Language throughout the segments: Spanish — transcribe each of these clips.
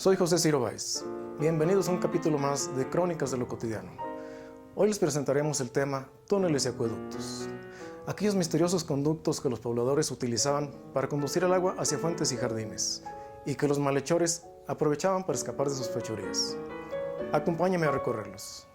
Soy José Ciro Báez. Bienvenidos a un capítulo más de Crónicas de lo Cotidiano. Hoy les presentaremos el tema túneles y acueductos. Aquellos misteriosos conductos que los pobladores utilizaban para conducir el agua hacia fuentes y jardines, y que los malhechores aprovechaban para escapar de sus fechorías. Acompáñame a recorrerlos.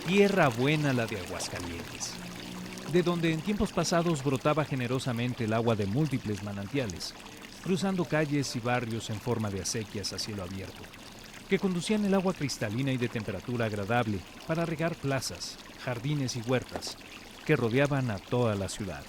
Tierra buena la de Aguascalientes, de donde en tiempos pasados brotaba generosamente el agua de múltiples manantiales, cruzando calles y barrios en forma de acequias a cielo abierto, que conducían el agua cristalina y de temperatura agradable para regar plazas, jardines y huertas, que rodeaban a toda la ciudad.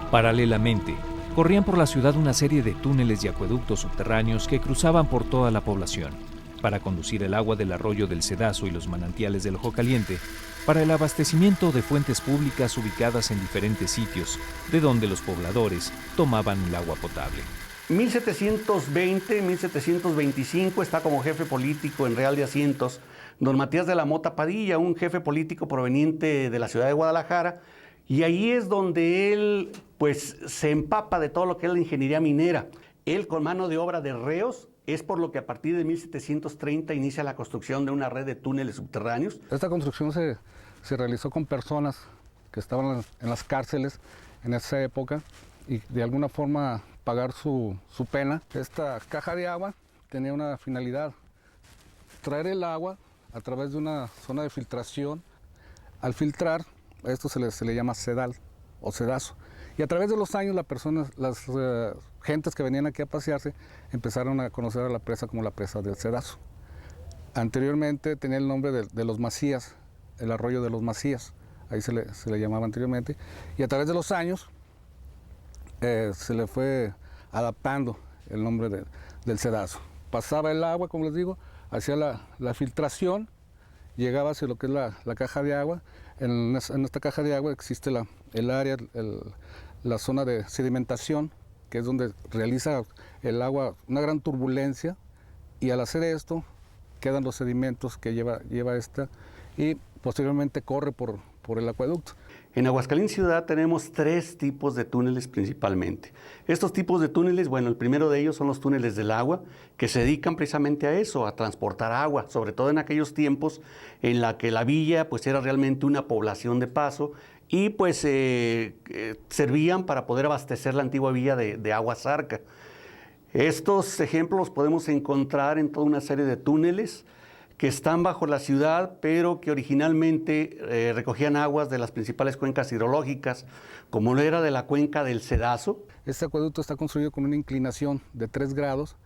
Paralelamente, corrían por la ciudad una serie de túneles y acueductos subterráneos que cruzaban por toda la población, para conducir el agua del arroyo del Cedazo y los manantiales del Ojo Caliente, para el abastecimiento de fuentes públicas ubicadas en diferentes sitios, de donde los pobladores tomaban el agua potable. 1720-1725 está como jefe político en Real de Asientos don Matías de la Mota Padilla, un jefe político proveniente de la ciudad de Guadalajara, y ahí es donde él pues se empapa de todo lo que es la ingeniería minera. Él, con mano de obra de reos, es por lo que a partir de 1730 inicia la construcción de una red de túneles subterráneos. Esta construcción se realizó con personas que estaban en las cárceles en esa época y de alguna forma pagar su pena. Esta caja de agua tenía una finalidad: traer el agua a través de una zona de filtración. Al filtrar, a esto se le llama sedal o sedazo. Y a través de los años, las gentes que venían aquí a pasearse empezaron a conocer a la presa como la presa del Cedazo. Anteriormente tenía el nombre de los Macías, el arroyo de los Macías, ahí se le llamaba anteriormente. Y a través de los años se le fue adaptando el nombre del Cedazo. Pasaba el agua, como les digo, hacía la filtración, llegaba hacia lo que es la caja de agua. En esta caja de agua existe el área, la zona de sedimentación, que es donde realiza el agua una gran turbulencia, y al hacer esto quedan los sedimentos que lleva esta y posteriormente corre por el acueducto. En Aguascalientes ciudad tenemos 3 tipos de túneles principalmente. Estos tipos de túneles, bueno, el primero de ellos son los túneles del agua, que se dedican precisamente a eso, a transportar agua, sobre todo en aquellos tiempos en la que la villa pues era realmente una población de paso y pues servían para poder abastecer la antigua villa de agua Zarca. Estos ejemplos los podemos encontrar en toda una serie de túneles que están bajo la ciudad, pero que originalmente recogían aguas de las principales cuencas hidrológicas, como lo era de la cuenca del Cedazo. Este acueducto está construido con una inclinación de 3 grados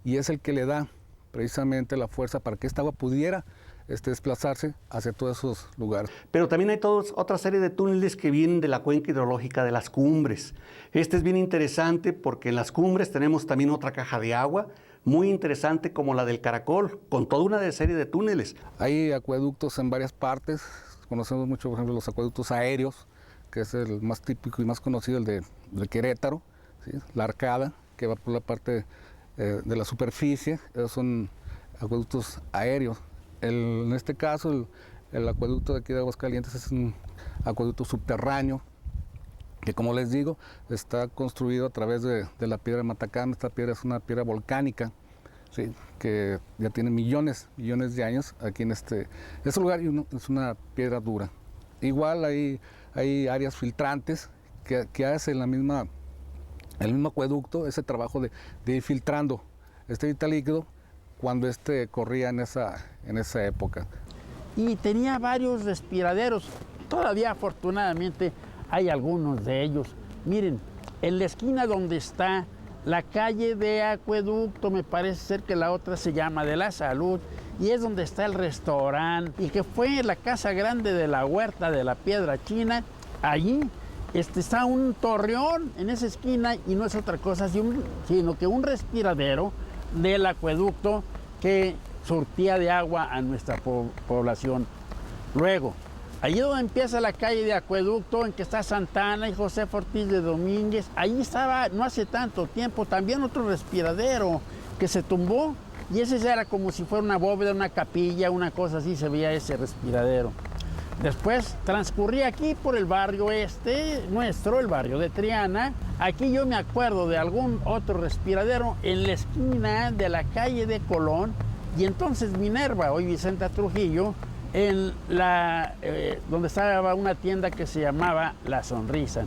y es el que le da precisamente la fuerza para que esta agua pudiera desplazarse hacia todos esos lugares. Pero también hay otra serie de túneles que vienen de la cuenca hidrológica de las cumbres. Este es bien interesante porque en las cumbres tenemos también otra caja de agua, muy interesante, como la del Caracol, con toda una serie de túneles. Hay acueductos en varias partes. Conocemos mucho, por ejemplo, los acueductos aéreos, que es el más típico y más conocido, el de Querétaro, ¿sí? La Arcada, que va por la parte de la superficie. Esos son acueductos aéreos. En este caso, el acueducto de aquí de Aguascalientes es un acueducto subterráneo, que, como les digo, está construido a través de la piedra de Matacán. Esta piedra es una piedra volcánica, ¿sí? Que ya tiene millones de años aquí en este lugar, y es una piedra dura. Igual hay áreas filtrantes que hacen el mismo acueducto, ese trabajo de ir filtrando este vital líquido cuando corría en esa época. Y tenía varios respiraderos. Todavía, afortunadamente, hay algunos de ellos. Miren, en la esquina donde está la calle de Acueducto, me parece ser que la otra se llama de la Salud, y es donde está el restaurante, y que fue la casa grande de la Huerta de la Piedra China. Allí está un torreón en esa esquina y no es otra cosa sino que un respiradero del acueducto que surtía de agua a nuestra población. Luego, allí donde empieza la calle de Acueducto, en que está Santana y José Ortiz de Domínguez, allí estaba no hace tanto tiempo también otro respiradero que se tumbó, y ese era como si fuera una bóveda, una capilla, una cosa así, se veía ese respiradero. Después transcurrí aquí por el barrio nuestro, el barrio de Triana. Aquí yo me acuerdo de algún otro respiradero en la esquina de la calle de Colón, y entonces Minerva, hoy Vicenta Trujillo, en donde estaba una tienda que se llamaba La Sonrisa,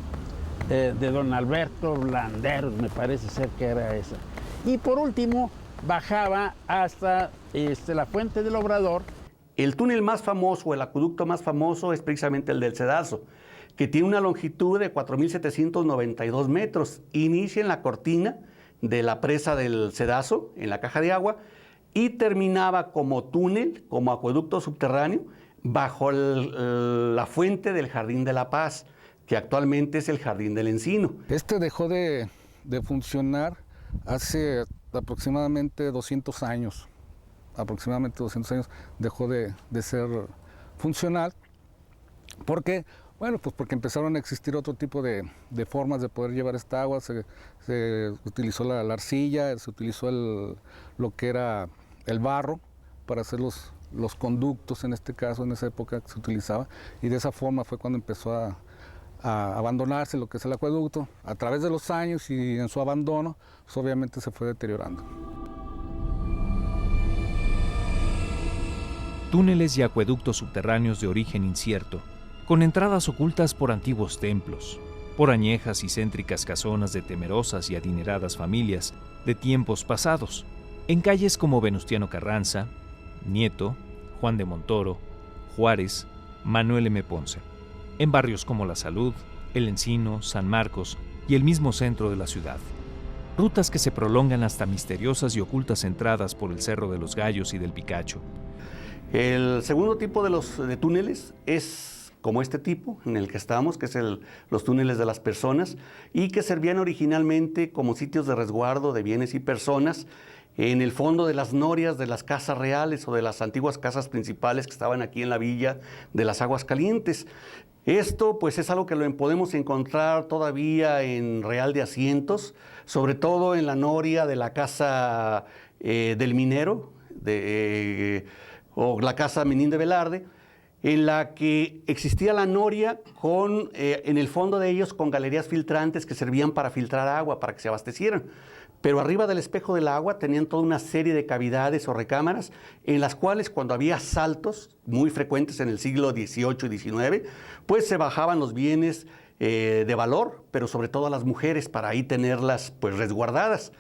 de don Alberto Blanderos, me parece ser que era esa. Y por último, bajaba hasta la Fuente del Obrador. El túnel más famoso, el acueducto más famoso, es precisamente el del Cedazo, que tiene una longitud de 4.792 metros. Inicia en la cortina de la presa del Cedazo, en la caja de agua, y terminaba como túnel, como acueducto subterráneo, bajo la fuente del Jardín de la Paz, que actualmente es el Jardín del Encino. Este dejó de funcionar hace aproximadamente 200 años. Aproximadamente 200 años dejó de ser funcional. ¿Por qué? Bueno, pues porque empezaron a existir otro tipo de formas de poder llevar esta agua. Se utilizó la arcilla, se utilizó lo que era el barro para hacer los conductos, en este caso, en esa época que se utilizaba, y de esa forma fue cuando empezó a abandonarse lo que es el acueducto. A través de los años y en su abandono, pues obviamente se fue deteriorando. Túneles y acueductos subterráneos de origen incierto, con entradas ocultas por antiguos templos, por añejas y céntricas casonas de temerosas y adineradas familias de tiempos pasados, en calles como Venustiano Carranza, Nieto, Juan de Montoro, Juárez, Manuel M. Ponce, en barrios como La Salud, El Encino, San Marcos y el mismo centro de la ciudad. Rutas que se prolongan hasta misteriosas y ocultas entradas por el Cerro de los Gallos y del Picacho. El segundo tipo de túneles es como este tipo en el que estamos, que es los túneles de las personas, y que servían originalmente como sitios de resguardo de bienes y personas en el fondo de las norias de las casas reales o de las antiguas casas principales que estaban aquí en la villa de las Aguascalientes. Esto pues es algo que lo podemos encontrar todavía en Real de Asientos, sobre todo en la noria de la casa del minero, o la casa Menín de Velarde, en la que existía la noria en el fondo de ellos con galerías filtrantes que servían para filtrar agua, para que se abastecieran. Pero arriba del espejo del agua tenían toda una serie de cavidades o recámaras en las cuales cuando había asaltos muy frecuentes en el siglo XVIII y XIX, pues se bajaban los bienes de valor, pero sobre todo a las mujeres para ahí tenerlas pues resguardadas.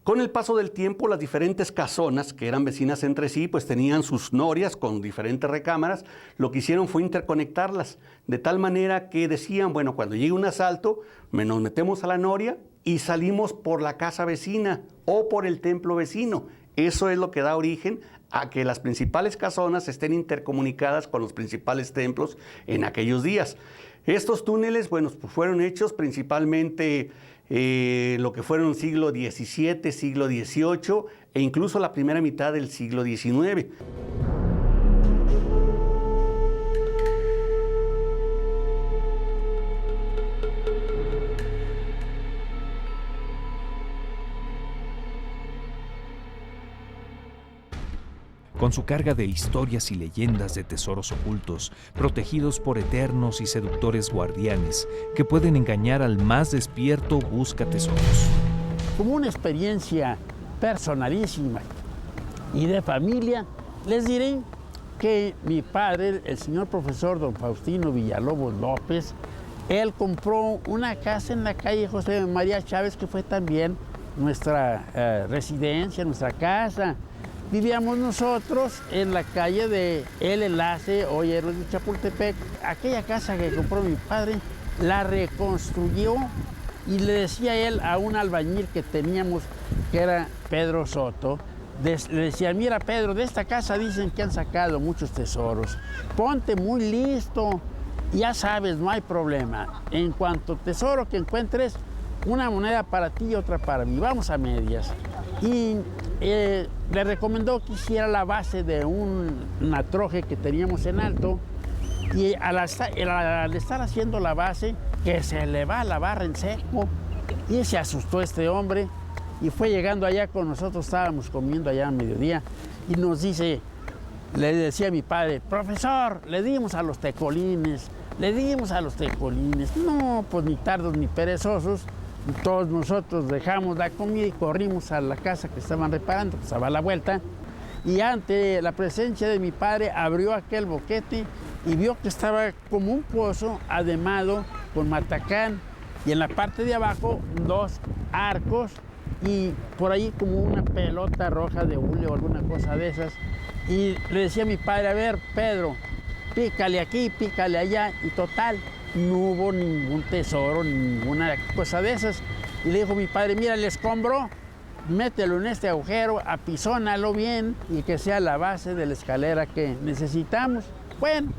Con el paso del tiempo, las diferentes casonas, que eran vecinas entre sí, pues tenían sus norias con diferentes recámaras. Lo que hicieron fue interconectarlas, de tal manera que decían, bueno, cuando llegue un asalto, nos metemos a la noria y salimos por la casa vecina o por el templo vecino. Eso es lo que da origen a que las principales casonas estén intercomunicadas con los principales templos en aquellos días. Estos túneles, bueno, pues fueron hechos principalmente lo que fueron el siglo XVII, siglo XVIII e incluso la primera mitad del siglo XIX. Con su carga de historias y leyendas de tesoros ocultos, protegidos por eternos y seductores guardianes que pueden engañar al más despierto busca tesoros. Como una experiencia personalísima y de familia, les diré que mi padre, el señor profesor don Faustino Villalobos López, él compró una casa en la calle José María Chávez, que fue también nuestra residencia, nuestra casa. Vivíamos nosotros en la calle de El Enlace, hoy Héroes de Chapultepec. Aquella casa que compró mi padre, la reconstruyó y le decía él a un albañil que teníamos, que era Pedro Soto, le decían, mira Pedro, de esta casa dicen que han sacado muchos tesoros. Ponte muy listo, ya sabes, no hay problema. En cuanto tesoro que encuentres, una moneda para ti y otra para mí. Vamos a medias. Y le recomendó que hiciera la base de una troje que teníamos en alto. Y al estar haciendo la base, que se le va la barra en seco. Y se asustó este hombre y fue llegando allá con nosotros, estábamos comiendo allá a mediodía. Y nos dice, le decía a mi padre, profesor, le dimos a los tecolines, le dimos a los tecolines. No, pues ni tardos ni perezosos. Todos nosotros dejamos la comida y corrimos a la casa que estaban reparando, pues a la vuelta. Y ante la presencia de mi padre, abrió aquel boquete y vio que estaba como un pozo ademado con matacán. Y en la parte de abajo, 2 arcos y por ahí como una pelota roja de hule o alguna cosa de esas. Y le decía a mi padre, a ver, Pedro, pícale aquí, pícale allá. Y total, no hubo ningún tesoro, ninguna cosa de esas. Y le dijo mi padre, mira el escombro, mételo en este agujero, apisónalo bien y que sea la base de la escalera que necesitamos. Bueno,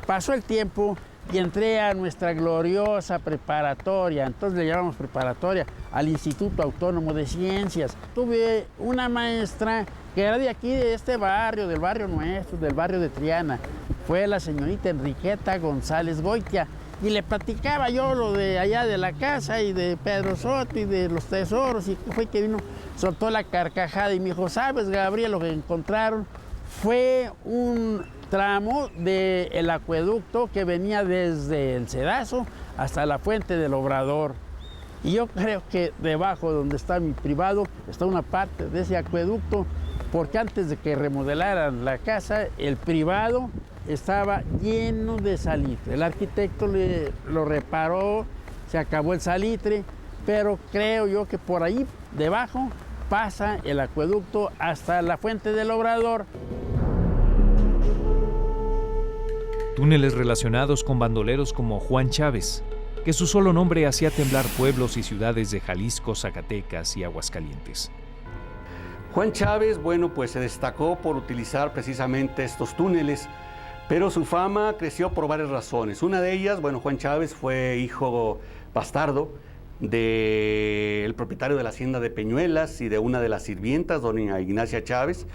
pasó el tiempo y entré a nuestra gloriosa preparatoria, entonces le llamamos preparatoria, al Instituto Autónomo de Ciencias. Tuve una maestra que era de aquí, de este barrio, del barrio nuestro, del barrio de Triana. Fue la señorita Enriqueta González Goitia. Y le platicaba yo lo de allá de la casa y de Pedro Soto y de los tesoros. Y fue que vino, soltó la carcajada y me dijo, ¿sabes, Gabriel, lo que encontraron? Fue un tramo del acueducto que venía desde el Cedazo hasta la Fuente del Obrador. Y yo creo que debajo donde está mi privado está una parte de ese acueducto, porque antes de que remodelaran la casa, el privado estaba lleno de salitre. El arquitecto lo reparó, se acabó el salitre, pero creo yo que por ahí debajo pasa el acueducto hasta la Fuente del Obrador. Túneles relacionados con bandoleros como Juan Chávez, que su solo nombre hacía temblar pueblos y ciudades de Jalisco, Zacatecas y Aguascalientes. Juan Chávez, bueno, pues se destacó por utilizar precisamente estos túneles, pero su fama creció por varias razones. Una de ellas, bueno, Juan Chávez fue hijo bastardo del propietario de la hacienda de Peñuelas y de una de las sirvientas, doña Ignacia Chávez.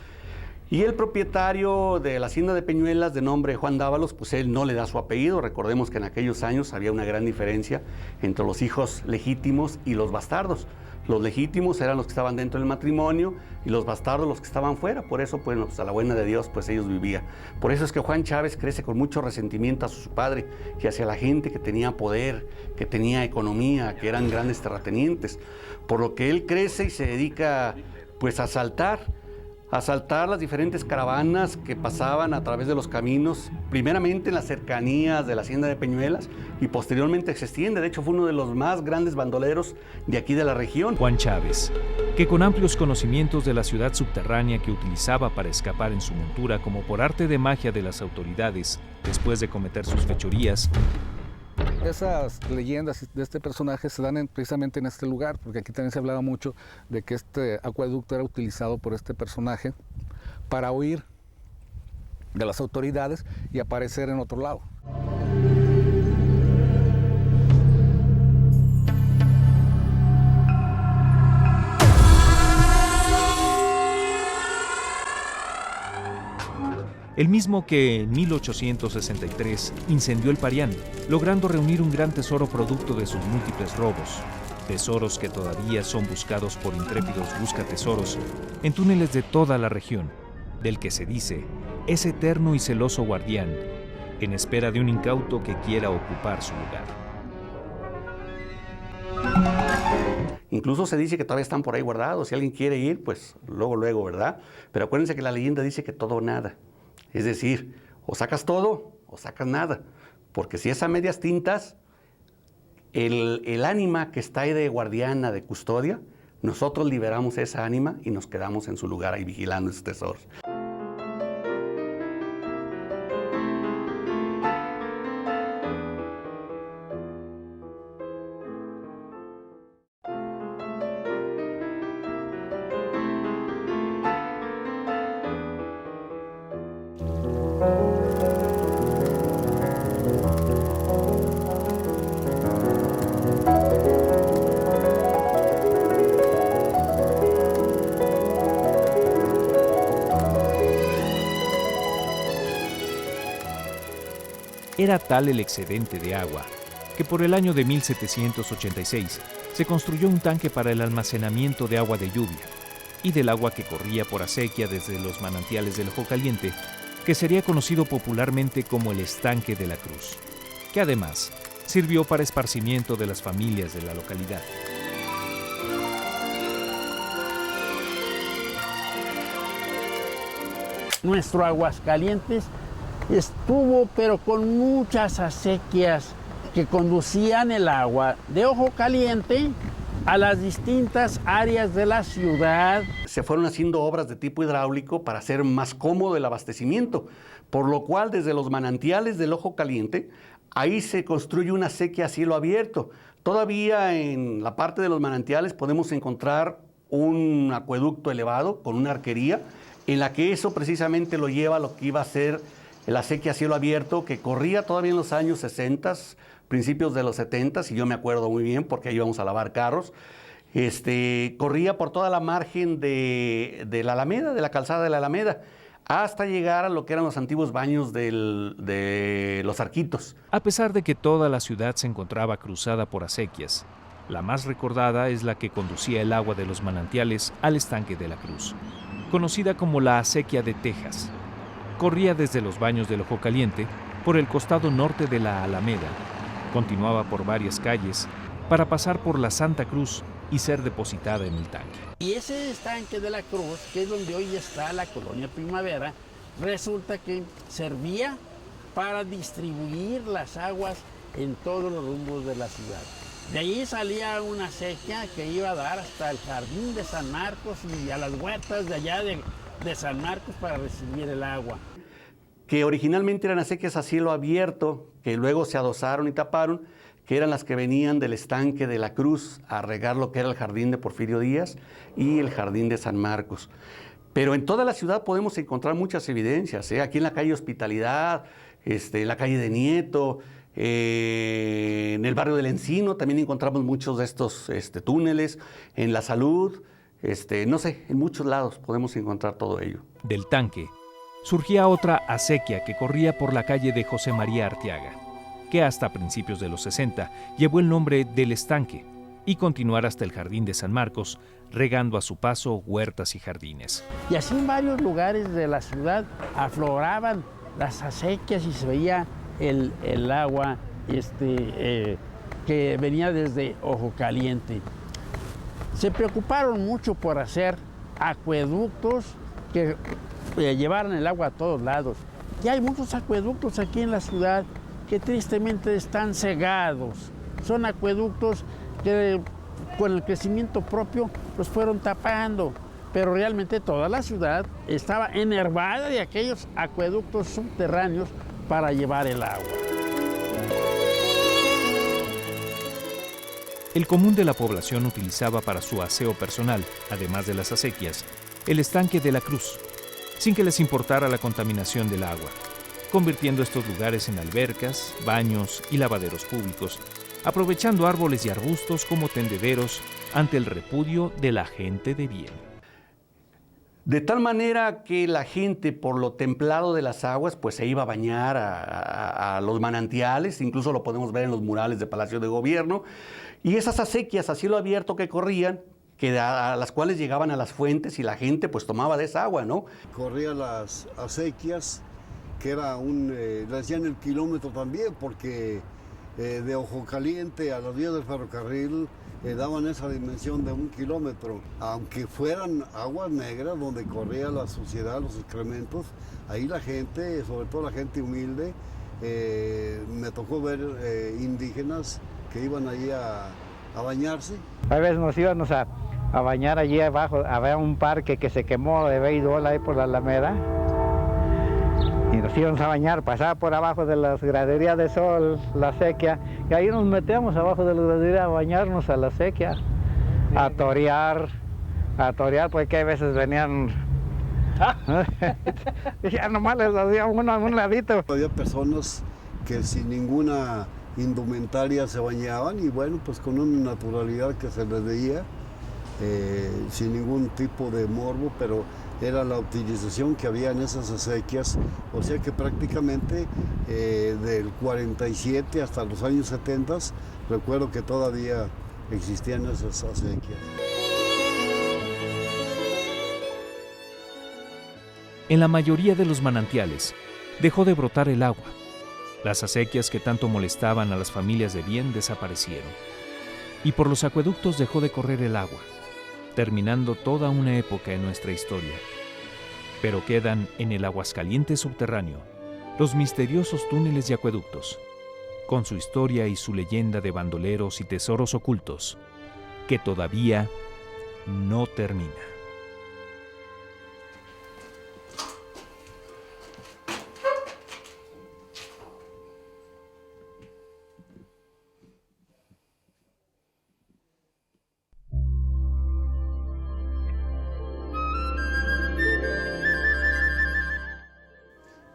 Y el propietario de la hacienda de Peñuelas, de nombre Juan Dávalos, pues él no le da su apellido. Recordemos que en aquellos años había una gran diferencia entre los hijos legítimos y los bastardos. Los legítimos eran los que estaban dentro del matrimonio y los bastardos los que estaban fuera. Por eso, pues, a la buena de Dios, pues ellos vivían. Por eso es que Juan Chávez crece con mucho resentimiento hacia su padre y hacia la gente que tenía poder, que tenía economía, que eran grandes terratenientes. Por lo que él crece y se dedica, pues, a asaltar las diferentes caravanas que pasaban a través de los caminos, primeramente en las cercanías de la hacienda de Peñuelas y posteriormente se extiende. De hecho, fue uno de los más grandes bandoleros de aquí de la región. Juan Chávez, que con amplios conocimientos de la ciudad subterránea que utilizaba para escapar en su montura como por arte de magia de las autoridades después de cometer sus fechorías. Esas leyendas de este personaje se dan precisamente en este lugar, porque aquí también se hablaba mucho de que este acueducto era utilizado por este personaje para huir de las autoridades y aparecer en otro lado. El mismo que en 1863 incendió el Parián, logrando reunir un gran tesoro producto de sus múltiples robos. Tesoros que todavía son buscados por intrépidos buscatesoros en túneles de toda la región, del que se dice es eterno y celoso guardián, en espera de un incauto que quiera ocupar su lugar. Incluso se dice que todavía están por ahí guardados. Si alguien quiere ir, pues luego, ¿verdad? Pero acuérdense que la leyenda dice que todo o nada. Es decir, o sacas todo o sacas nada. Porque si es a medias tintas, el ánima que está ahí de guardiana, de custodia, nosotros liberamos esa ánima y nos quedamos en su lugar ahí vigilando esos tesoros. Era tal el excedente de agua que por el año de 1786 se construyó un tanque para el almacenamiento de agua de lluvia y del agua que corría por acequia desde los manantiales del Ojo Caliente, que sería conocido popularmente como el Estanque de la Cruz, que además sirvió para esparcimiento de las familias de la localidad. Nuestro Aguascalientes estuvo pero con muchas acequias que conducían el agua de Ojo Caliente a las distintas áreas de la ciudad. Se fueron haciendo obras de tipo hidráulico para hacer más cómodo el abastecimiento, por lo cual desde los manantiales del Ojo Caliente, ahí se construye una acequia a cielo abierto. Todavía en la parte de los manantiales podemos encontrar un acueducto elevado con una arquería, en la que eso precisamente lo lleva a lo que iba a ser la acequia a cielo abierto, que corría todavía en los años 60, principios de los 70, y yo me acuerdo muy bien porque ahí íbamos a lavar carros. Corría por toda la margen de la Alameda, de la calzada de la Alameda, hasta llegar a lo que eran los antiguos baños de los Arquitos. A pesar de que toda la ciudad se encontraba cruzada por acequias, la más recordada es la que conducía el agua de los manantiales al Estanque de la Cruz, conocida como la Acequia de Texas. Corría desde los baños del Ojo Caliente por el costado norte de la Alameda, continuaba por varias calles para pasar por la Santa Cruz y ser depositada en el tanque. Y ese Estanque de la Cruz, que es donde hoy está la Colonia Primavera, resulta que servía para distribuir las aguas en todos los rumbos de la ciudad. De ahí salía una acequia que iba a dar hasta el Jardín de San Marcos y a las huertas de allá de San Marcos para recibir el agua. Que originalmente eran acequias a cielo abierto, que luego se adosaron y taparon, que eran las que venían del Estanque de la Cruz a regar lo que era el Jardín de Porfirio Díaz y el Jardín de San Marcos. Pero en toda la ciudad podemos encontrar muchas evidencias, aquí en la calle Hospitalidad, en la calle de Nieto, en el barrio del Encino también encontramos muchos de estos túneles, en La Salud, no sé, en muchos lados podemos encontrar todo ello. Del tanque surgía otra acequia que corría por la calle de José María Arteaga, que hasta principios de los 60 llevó el nombre del Estanque y continuar hasta el Jardín de San Marcos, regando a su paso huertas y jardines. Y así en varios lugares de la ciudad afloraban las acequias y se veía el agua que venía desde Ojo Caliente. Se preocuparon mucho por hacer acueductos que llevaran el agua a todos lados. Y hay muchos acueductos aquí en la ciudad que tristemente están cegados. Son acueductos que con el crecimiento propio los fueron tapando, pero realmente toda la ciudad estaba enervada de aquellos acueductos subterráneos para llevar el agua. El común de la población utilizaba para su aseo personal, además de las acequias, el Estanque de la Cruz, sin que les importara la contaminación del agua, convirtiendo estos lugares en albercas, baños y lavaderos públicos, aprovechando árboles y arbustos como tendederos ante el repudio de la gente de bien. De tal manera que la gente, por lo templado de las aguas, pues se iba a bañar a los manantiales, incluso lo podemos ver en los murales de Palacio de Gobierno, y esas acequias a cielo abierto que corrían, a las cuales llegaban a las fuentes y la gente pues tomaba de esa agua, ¿no? Corría las acequias, que era le hacían el kilómetro también, porque de Ojo Caliente a las vías del ferrocarril daban esa dimensión de 1 kilómetro. Aunque fueran aguas negras donde corría la suciedad, los excrementos, ahí la gente, sobre todo la gente humilde, me tocó ver indígenas que iban allí a bañarse. A veces nos íbamos a bañar allí abajo, había un parque que se quemó de béisbol ahí por la Alameda. Y nos íbamos a bañar, pasaba por abajo de las graderías de sol, la acequia, y ahí nos metíamos abajo de la gradería a bañarnos a la acequia, a torear, porque a veces venían, y ya nomás les hacía uno a un ladito. Había personas que sin ninguna indumentaria se bañaban y bueno, pues con una naturalidad que se les veía, sin ningún tipo de morbo, pero era la utilización que había en esas acequias, o sea que prácticamente del 47 hasta los años 70, recuerdo que todavía existían esas acequias. En la mayoría de los manantiales dejó de brotar el agua. Las acequias que tanto molestaban a las familias de bien desaparecieron. Y por los acueductos dejó de correr el agua, terminando toda una época en nuestra historia. Pero quedan en el Aguascalientes subterráneo los misteriosos túneles y acueductos, con su historia y su leyenda de bandoleros y tesoros ocultos, que todavía no termina.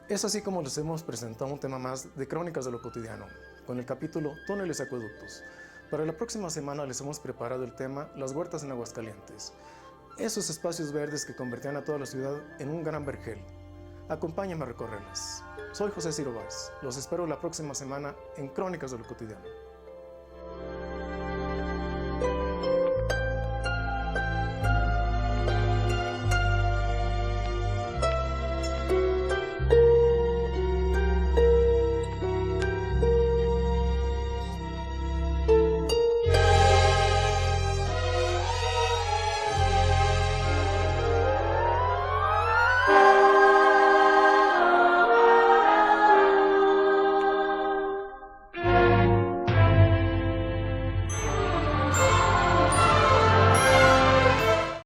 Es así como les hemos presentado un tema más de Crónicas de lo Cotidiano, con el capítulo Túneles y Acueductos. Para la próxima semana les hemos preparado el tema Las huertas en Aguascalientes, esos espacios verdes que convertían a toda la ciudad en un gran vergel. Acompáñenme a recorrerlas. Soy José Ciro Valls. Los espero la próxima semana en Crónicas de lo Cotidiano.